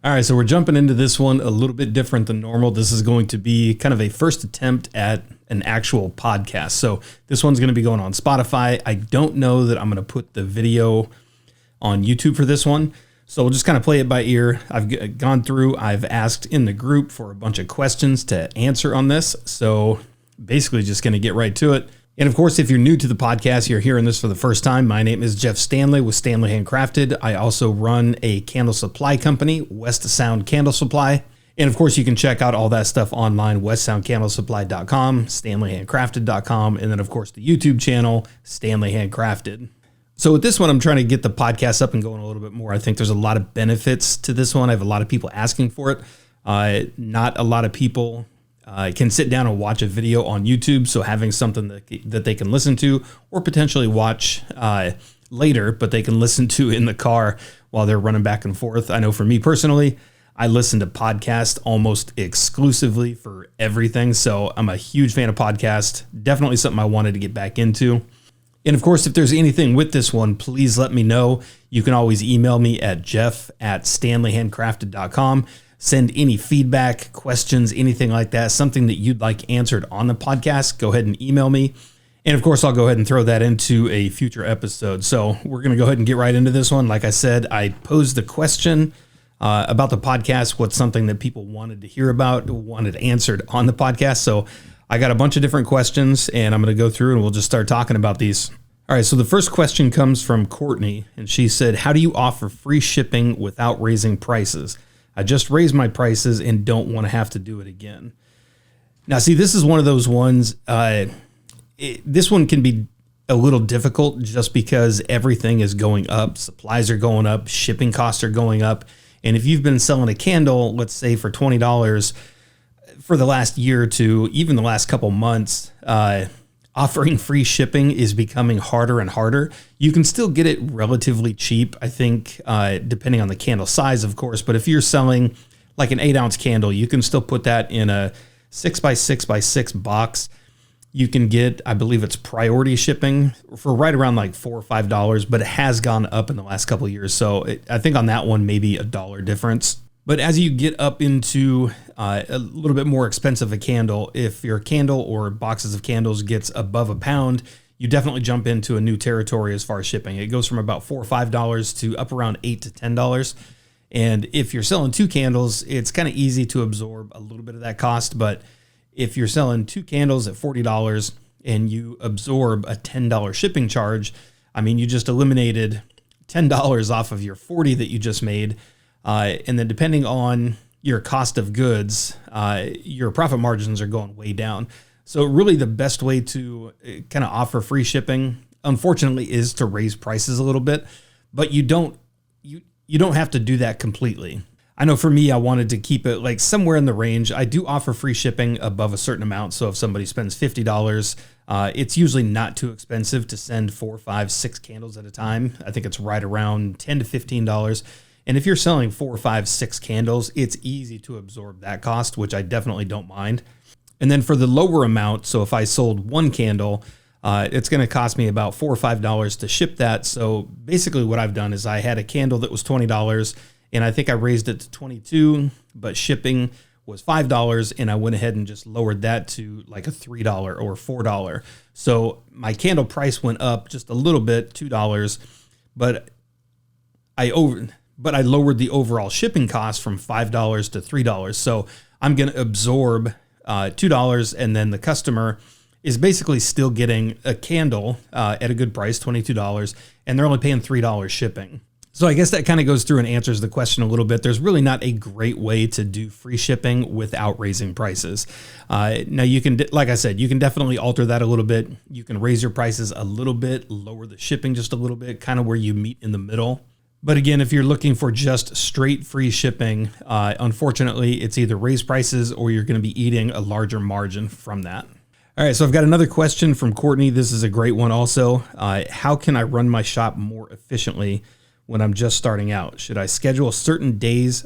All right, so we're jumping into this one a little bit different than normal. This is going to be kind of a first attempt at an actual podcast. So this one's going to be going on Spotify. I don't know that I'm going to put the video on YouTube for this one. So we'll just kind of play it by ear. I've gone through, I've asked in the group for a bunch of questions to answer on this. So basically just going to get right to it. And of course, if you're new to the podcast, you're hearing this for the first time, my name is Jeff Standley with Standley Handcrafted. I also run a candle supply company, West Sound Candle Supply. And of course, you can check out all that stuff online, westsoundcandlesupply.com, stanleyhandcrafted.com, and then of course the YouTube channel, Standley Handcrafted. So with this one, I'm trying to get the podcast up and going a little bit more. I think there's a lot of benefits to this one. I have a lot of people asking for it. Not a lot of people can sit down and watch a video on YouTube. So having something that they can listen to or potentially watch later, but they can listen to in the car while they're running back and forth. I know for me personally, I listen to podcasts almost exclusively for everything. So I'm a huge fan of podcasts. Definitely something I wanted to get back into. And of course, if there's anything with this one, please let me know. You can always email me at jeff@stanleyhandcrafted.com. Send any feedback, questions, anything like that, something that you'd like answered on the podcast, go ahead and email me. And of course, I'll go ahead and throw that into a future episode. So we're going to go ahead and get right into this one. Like I said, I posed the question about the podcast, what's something that people wanted to hear about, wanted answered on the podcast. So I got a bunch of different questions and I'm going to go through and we'll just start talking about these. All right, so the first question comes from Courtney, and she said, how do you offer free shipping without raising prices? I just raised my prices and don't want to have to do it again. Now, see, this is one of those ones, this one can be a little difficult just because everything is going up. Supplies are going up, shipping costs are going up. And if you've been selling a candle, let's say for $20 for the last year or two, even the last couple months, offering free shipping is becoming harder and harder. You can still get it relatively cheap, I think, depending on the candle size, of course. But if you're selling like an 8-ounce candle, you can still put that in a 6x6x6 box. You can get, I believe it's priority shipping for right around like $4 or $5, but it has gone up in the last couple of years. So I think on that one, maybe $1 difference. But as you get up into a little bit more expensive a candle, if your candle or boxes of candles gets above £1, you definitely jump into a new territory as far as shipping. It goes from about $4 or $5 to up around $8 to $10. And if you're selling 2 candles, it's kind of easy to absorb a little bit of that cost. But if you're selling 2 candles at $40 and you absorb a $10 shipping charge, I mean, you just eliminated $10 off of your $40 that you just made. And then depending on your cost of goods, your profit margins are going way down. So really the best way to kind of offer free shipping, unfortunately, is to raise prices a little bit, but you don't have to do that completely. I know for me, I wanted to keep it like somewhere in the range. I do offer free shipping above a certain amount. So if somebody spends $50, it's usually not too expensive to send 4, 5, 6 candles at a time. I think it's right around $10 to $15. And if you're selling 4, 5, 6 candles, it's easy to absorb that cost, which I definitely don't mind. And then for the lower amount, so if I sold 1 candle, it's going to cost me about $4 or $5 to ship that. So basically what I've done is I had a candle that was $20 and I think I raised it to $22, but shipping was $5. And I went ahead and just lowered that to like a $3 or $4. So my candle price went up just a little bit, $2, but I lowered the overall shipping cost from $5 to $3. So I'm going to absorb $2, and then the customer is basically still getting a candle at a good price, $22, and they're only paying $3 shipping. So I guess that kind of goes through and answers the question a little bit. There's really not a great way to do free shipping without raising prices. Now you can, like I said, you can definitely alter that a little bit. You can raise your prices a little bit, lower the shipping just a little bit, kind of where you meet in the middle. But again, if you're looking for just straight free shipping, unfortunately, it's either raise prices or you're going to be eating a larger margin from that. All right, so I've got another question from Courtney. This is a great one also. How can I run my shop more efficiently when I'm just starting out? Should I schedule certain days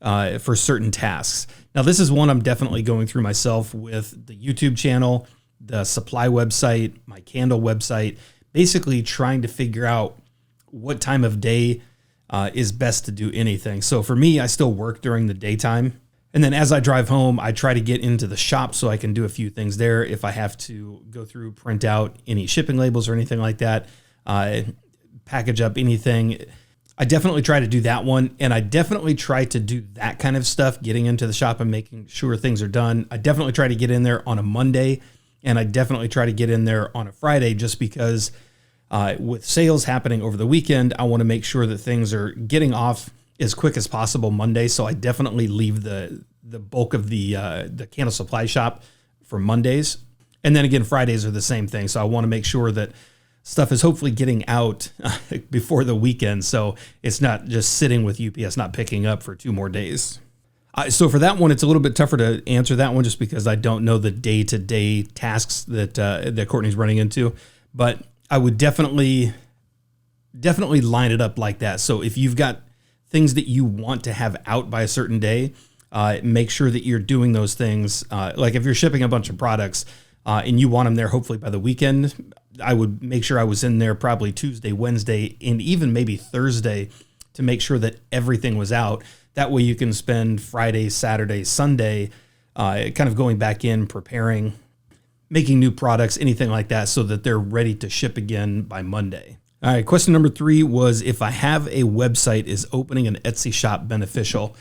for certain tasks? Now, this is one I'm definitely going through myself with the YouTube channel, the supply website, my candle website, basically trying to figure out what time of day is best to do anything. So for me, I still work during the daytime. And then as I drive home, I try to get into the shop so I can do a few things there. If I have to go through, print out any shipping labels or anything like that, package up anything, I definitely try to do that one. And I definitely try to do that kind of stuff, getting into the shop and making sure things are done. I definitely try to get in there on a Monday, and I definitely try to get in there on a Friday, just because with sales happening over the weekend, I want to make sure that things are getting off as quick as possible Monday. So I definitely leave the bulk of the candle supply shop for Mondays. And then again, Fridays are the same thing. So I want to make sure that stuff is hopefully getting out before the weekend, so it's not just sitting with UPS not picking up for 2 more days. So for that one, it's a little bit tougher to answer that one, just because I don't know the day-to-day tasks that Courtney's running into. But I would definitely line it up like that. So if you've got things that you want to have out by a certain day, make sure that you're doing those things. Like if you're shipping a bunch of products and you want them there hopefully by the weekend, I would make sure I was in there probably Tuesday, Wednesday, and even maybe Thursday to make sure that everything was out. That way you can spend Friday, Saturday, Sunday kind of going back in, preparing, making new products, anything like that, so that they're ready to ship again by Monday. All right, question number 3 was, if I have a website, is opening an Etsy shop beneficial?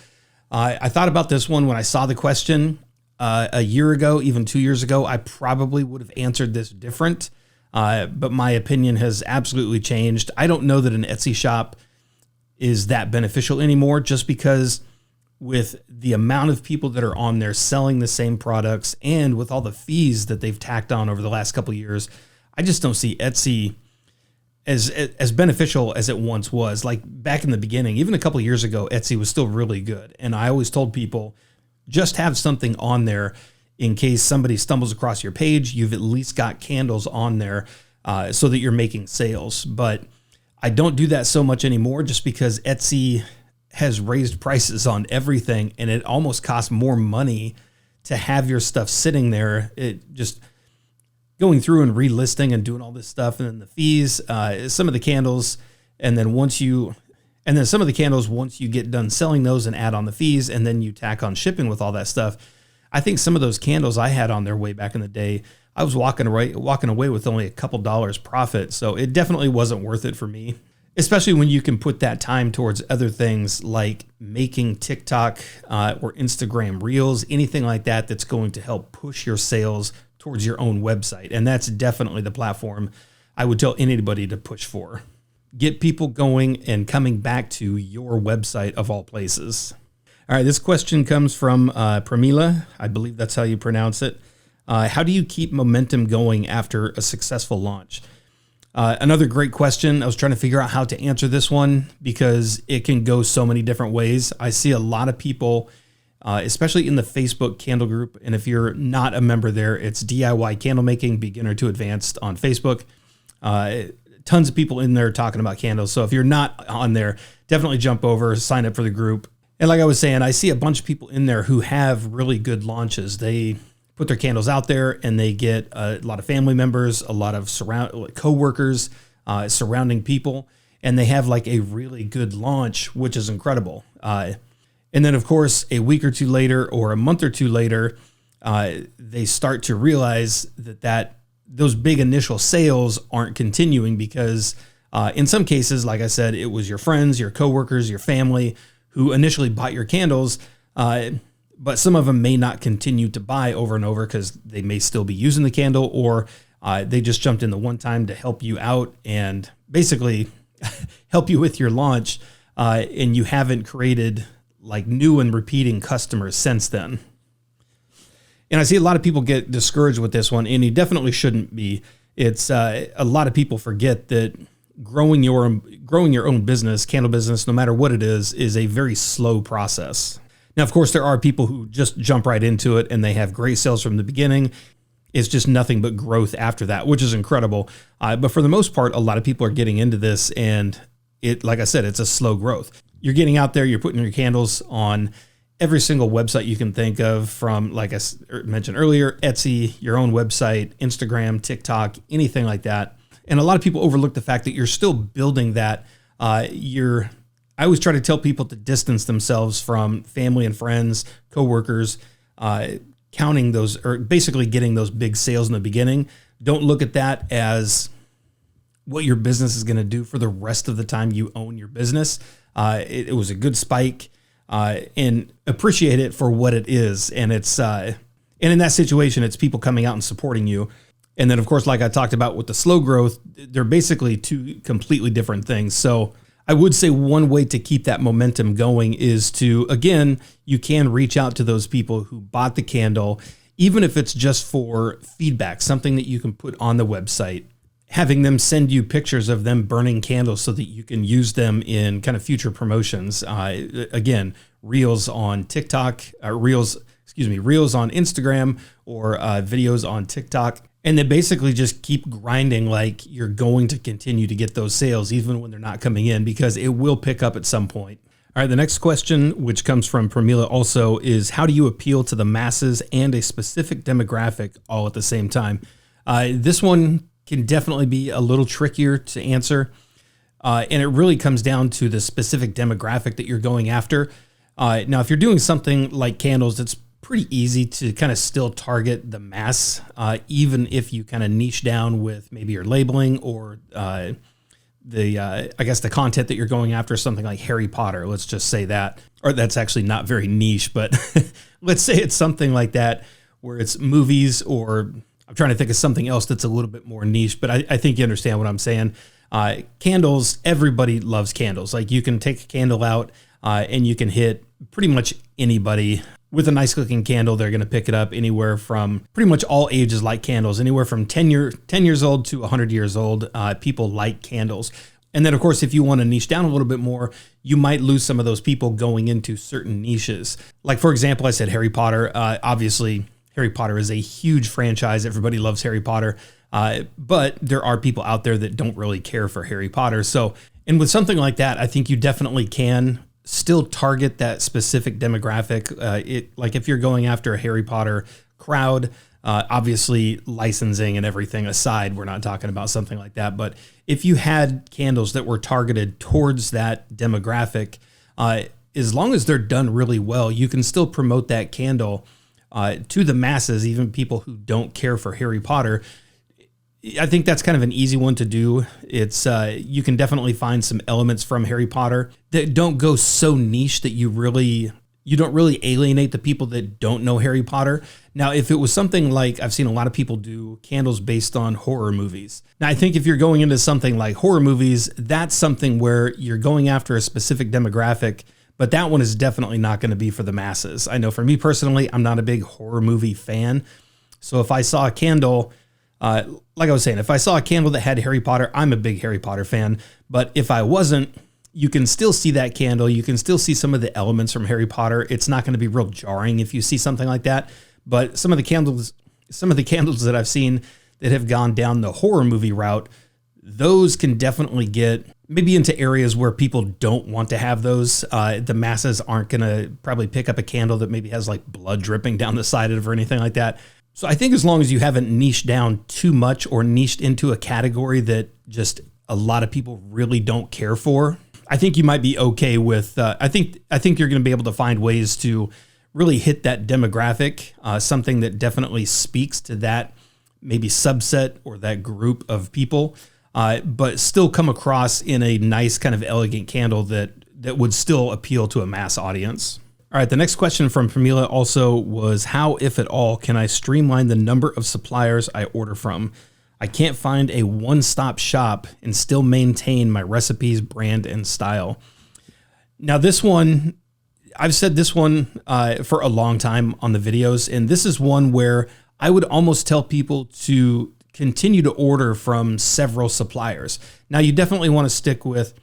I thought about this one when I saw the question a year ago, even 2 years ago. I probably would have answered this different. But my opinion has absolutely changed. I don't know that an Etsy shop is that beneficial anymore, just because with the amount of people that are on there selling the same products and with all the fees that they've tacked on over the last couple of years, I just don't see Etsy as beneficial as it once was. Like back in the beginning, even a couple of years ago, Etsy was still really good. And I always told people, just have something on there in case somebody stumbles across your page. You've at least got candles on there so that you're making sales. But I don't do that so much anymore, just because Etsy has raised prices on everything, and it almost costs more money to have your stuff sitting there. It just going through and relisting and doing all this stuff, and then the fees, some of the candles, and then some of the candles, once you get done selling those and add on the fees, and then you tack on shipping with all that stuff. I think some of those candles I had on there way back in the day, I was walking away with only a couple dollars profit. So it definitely wasn't worth it for me, especially when you can put that time towards other things like making TikTok or Instagram Reels, anything like that that's going to help push your sales towards your own website. And that's definitely the platform I would tell anybody to push for. Get people going and coming back to your website of all places. All right, this question comes from Pramila. I believe that's how you pronounce it. How do you keep momentum going after a successful launch? Another great question. I was trying to figure out how to answer this one because it can go so many different ways. I see a lot of people, especially in the Facebook candle group. And if you're not a member there, it's DIY Candle Making Beginner to Advanced on Facebook. Tons of people in there talking about candles. So if you're not on there, definitely jump over, sign up for the group. And like I was saying, I see a bunch of people in there who have really good launches. They put their candles out there and they get a lot of family members, a lot of coworkers, surrounding people, and they have like a really good launch, which is incredible. And then of course, a week or two later or a month or two later, they start to realize that those big initial sales aren't continuing because in some cases, like I said, it was your friends, your coworkers, your family who initially bought your candles, but some of them may not continue to buy over and over because they may still be using the candle, or they just jumped in the one time to help you out and basically help you with your launch, and you haven't created like new and repeating customers since then. And I see a lot of people get discouraged with this one, and you definitely shouldn't be. It's a lot of people forget that growing your own business, candle business, no matter what it is a very slow process. Now, of course, there are people who just jump right into it and they have great sales from the beginning. It's just nothing but growth after that, which is incredible. But for the most part, a lot of people are getting into this, and like I said, it's a slow growth. You're getting out there, you're putting your candles on every single website you can think of, from, like I mentioned earlier, Etsy, your own website, Instagram, TikTok, anything like that. And a lot of people overlook the fact that you're still building that. I I always try to tell people to distance themselves from family and friends, coworkers, counting those, or basically getting those big sales in the beginning. Don't look at that as what your business is going to do for the rest of the time you own your business. It was a good spike, and appreciate it for what it is. And it's, and in that situation, it's people coming out and supporting you. And then, of course, like I talked about with the slow growth, they're basically two completely different things. So I would say one way to keep that momentum going is to, again, you can reach out to those people who bought the candle, even if it's just for feedback, something that you can put on the website, having them send you pictures of them burning candles so that you can use them in kind of future promotions. Again, reels on TikTok, reels on Instagram, or videos on TikTok. And then basically just keep grinding like you're going to continue to get those sales even when they're not coming in, because it will pick up at some point. All right, the next question, which comes from Pramila also, is how do you appeal to the masses and a specific demographic all at the same time? This one can definitely be a little trickier to answer. And it really comes down to the specific demographic that you're going after. Now, if you're doing something like candles, it's pretty easy to kind of still target the mass, even if you kind of niche down with maybe your labeling or I guess the content that you're going after, something like Harry Potter. Let's just say that, or that's actually not very niche, but let's say it's something like that where it's movies, or I'm trying to think of something else that's a little bit more niche, but I think you understand what I'm saying. Candles, everybody loves candles. Like you can take a candle out and you can hit pretty much anybody with a nice looking candle. They're going to pick it up anywhere from pretty much all ages like candles, anywhere from 10 years old to 100 years old. People like candles. And then, of course, if you want to niche down a little bit more, you might lose some of those people going into certain niches. Like, for example, I said Harry Potter. Obviously, Harry Potter is a huge franchise. Everybody loves Harry Potter. But there are people out there that don't really care for Harry Potter. So, and with something like that, I think you definitely can still target that specific demographic. Like if you're going after a Harry Potter crowd, obviously licensing and everything aside, we're not talking about something like that. But if you had candles that were targeted towards that demographic, as long as they're done really well, you can still promote that candle to the masses, even people who don't care for Harry Potter. I think that's kind of an easy one to do. It's you can definitely find some elements from Harry Potter that don't go so niche that you don't really alienate the people that don't know Harry Potter. Now, if it was something like, I've seen a lot of people do candles based on horror movies. Now, I think if you're going into something like horror movies, that's something where you're going after a specific demographic, but that one is definitely not going to be for the masses. I know for me personally, I'm not a big horror movie fan. So if I saw a candle, like I was saying, if I saw a candle that had Harry Potter, I'm a big Harry Potter fan. But if I wasn't, you can still see that candle. You can still see some of the elements from Harry Potter. It's not going to be real jarring if you see something like that. But some of the candles that I've seen that have gone down the horror movie route, those can definitely get maybe into areas where people don't want to have those. The masses aren't going to probably pick up a candle that maybe has like blood dripping down the side of it or anything like that. So I think as long as you haven't niched down too much or niched into a category that just a lot of people really don't care for, I think you might be okay with, I think you're going to be able to find ways to really hit that demographic, something that definitely speaks to that maybe subset or that group of people, but still come across in a nice kind of elegant candle that would still appeal to a mass audience. All right, the next question from Pramila also was, how, if at all, can I streamline the number of suppliers I order from? I can't find a one-stop shop and still maintain my recipes, brand, and style. Now, this one, I've said this one for a long time on the videos, and this is one where I would almost tell people to continue to order from several suppliers. Now, you definitely want to stick with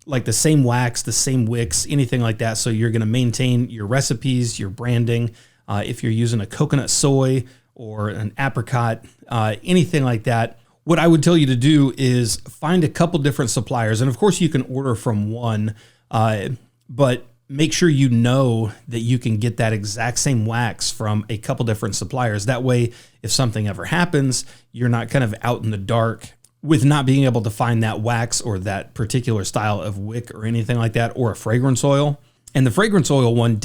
like the same wax, the same wicks, anything like that. So you're going to maintain your recipes, your branding. If you're using a coconut soy or an apricot, anything like that, what I would tell you to do is find a couple different suppliers. And of course you can order from one, but make sure you know that you can get that exact same wax from a couple different suppliers. That way, if something ever happens, you're not kind of out in the dark with not being able to find that wax or that particular style of wick or anything like that, or a fragrance oil. And the fragrance oil one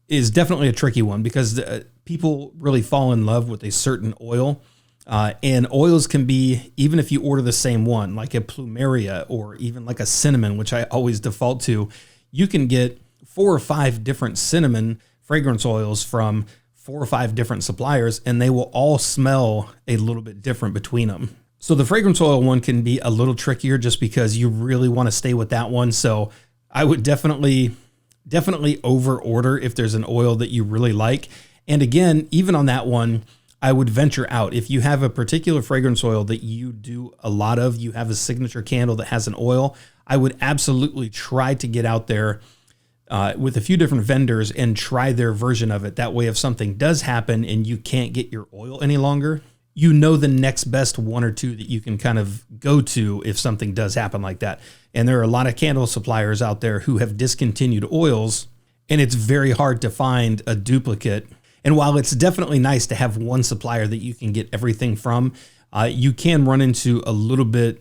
is definitely a tricky one because people really fall in love with a certain oil. And oils can be, even if you order the same one, like a plumeria or even like a cinnamon, which I always default to, you can get 4 or 5 different cinnamon fragrance oils from 4 or 5 different suppliers, and they will all smell a little bit different between them. So the fragrance oil one can be a little trickier just because you really want to stay with that one. So I would definitely over order if there's an oil that you really like. And again, even on that one, I would venture out. If you have a particular fragrance oil that you do a lot of, you have a signature candle that has an oil, I would absolutely try to get out there with a few different vendors and try their version of it. That way, if something does happen and you can't get your oil any longer, you know the next best 1 or 2 that you can kind of go to if something does happen like that. And there are a lot of candle suppliers out there who have discontinued oils, and it's very hard to find a duplicate. And while it's definitely nice to have one supplier that you can get everything from, you can run into a little bit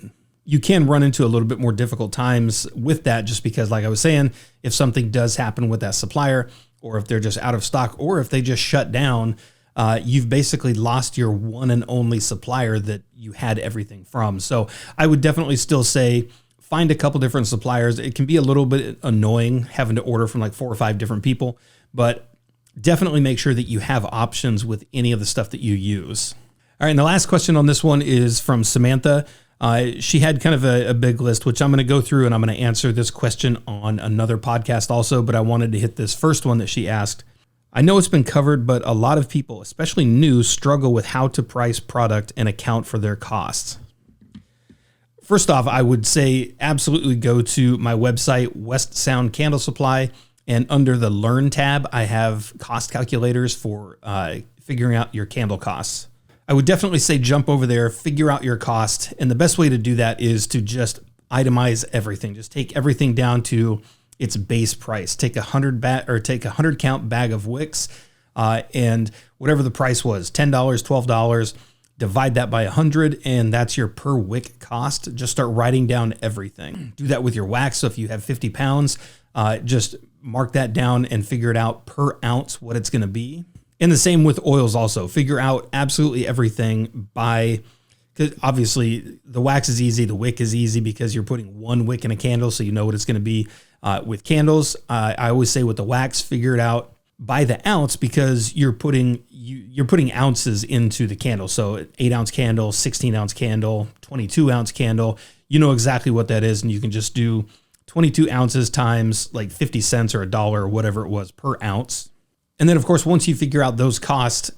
more difficult times with that, just because, like I was saying, if something does happen with that supplier, or if they're just out of stock, or if they just shut down, you've basically lost your one and only supplier that you had everything from. So I would definitely still say find a couple different suppliers. It can be a little bit annoying having to order from like 4 or 5 different people, but definitely make sure that you have options with any of the stuff that you use. All right, and the last question on this one is from Samantha. She had kind of a big list, which I'm going to go through, and I'm going to answer this question on another podcast also, but I wanted to hit this first one that she asked. I know it's been covered, but a lot of people, especially new, struggle with how to price product and account for their costs. First off, I would say absolutely go to my website, West Sound Candle Supply, and under the Learn tab, I have cost calculators for figuring out your candle costs. I would definitely say jump over there, figure out your cost, and the best way to do that is to just itemize everything. Just take everything down to its base price. Take a 100 count bag of wicks, and whatever the price was, $10, $12, divide that by 100, and that's your per wick cost. Just start writing down everything. Do that with your wax. So if you have 50 pounds, just mark that down and figure it out per ounce what it's going to be. And the same with oils also. Figure out absolutely everything by, because obviously the wax is easy, the wick is easy because you're putting 1 wick in a candle, so you know what it's going to be. With candles, I always say with the wax, figure it out by the ounce because you're putting ounces into the candle. So 8-ounce candle, 16-ounce candle, 22-ounce candle, you know exactly what that is, and you can just do 22 ounces times like 50 cents or $1 or whatever it was per ounce. And then, of course, once you figure out those costs,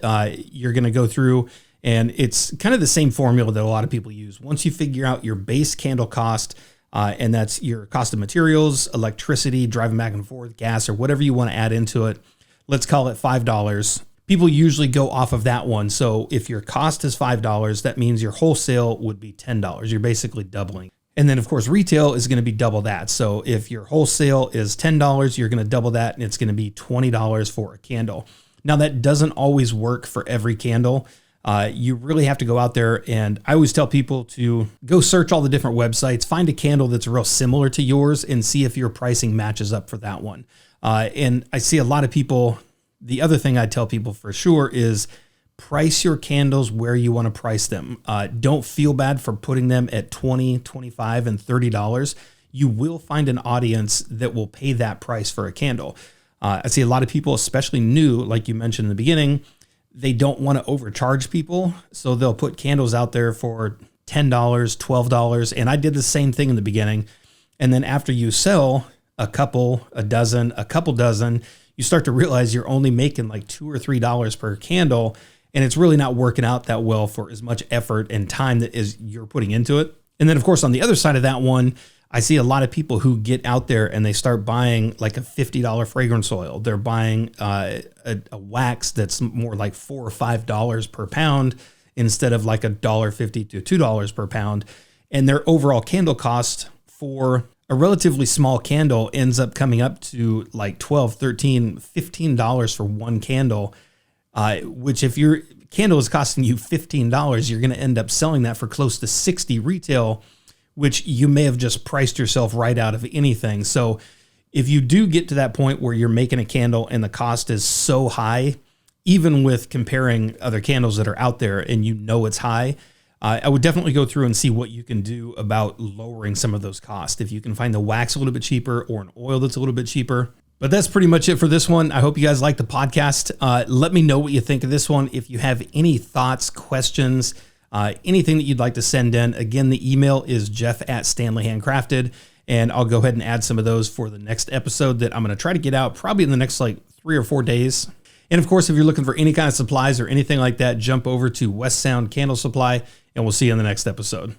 you're going to go through, and it's kind of the same formula that a lot of people use. Once you figure out your base candle cost, and that's your cost of materials, electricity, driving back and forth, gas, or whatever you want to add into it, let's call it $5. People usually go off of that one. So if your cost is $5, that means your wholesale would be $10. You're basically doubling. And then, of course, retail is going to be double that. So if your wholesale is $10, you're going to double that, and it's going to be $20 for a candle. Now, that doesn't always work for every candle. You really have to go out there, and I always tell people to go search all the different websites, find a candle that's real similar to yours, and see if your pricing matches up for that one. And I see a lot of people, the other thing I tell people for sure is price your candles where you want to price them. Don't feel bad for putting them at $20, $25, and $30. You will find an audience that will pay that price for a candle. I see a lot of people, especially new, like you mentioned in the beginning, they don't want to overcharge people. So they'll put candles out there for $10, $12. And I did the same thing in the beginning. And then after you sell a couple dozen, you start to realize you're only making like $2 or $3 per candle. And it's really not working out that well for as much effort and time that is you're putting into it. And then, of course, on the other side of that one, I see a lot of people who get out there and they start buying like a $50 fragrance oil. They're buying a wax that's more like $4 or $5 per pound instead of like $1.50 to $2 per pound. And their overall candle cost for a relatively small candle ends up coming up to like $12, $13, $15 for one candle. Which if you're, candle is costing you $15, you're going to end up selling that for close to $60 retail, which you may have just priced yourself right out of anything. So if you do get to that point where you're making a candle and the cost is so high, even with comparing other candles that are out there and you know it's high, I would definitely go through and see what you can do about lowering some of those costs. If you can find the wax a little bit cheaper or an oil that's a little bit cheaper. But that's pretty much it for this one. I hope you guys like the podcast. Let me know what you think of this one. If you have any thoughts, questions, anything that you'd like to send in, again, the email is jeff@stanleyhandcrafted, and I'll go ahead and add some of those for the next episode that I'm going to try to get out probably in the next 3 or 4 days. And of course, if you're looking for any kind of supplies or anything like that, jump over to West Sound Candle Supply, and we'll see you in the next episode.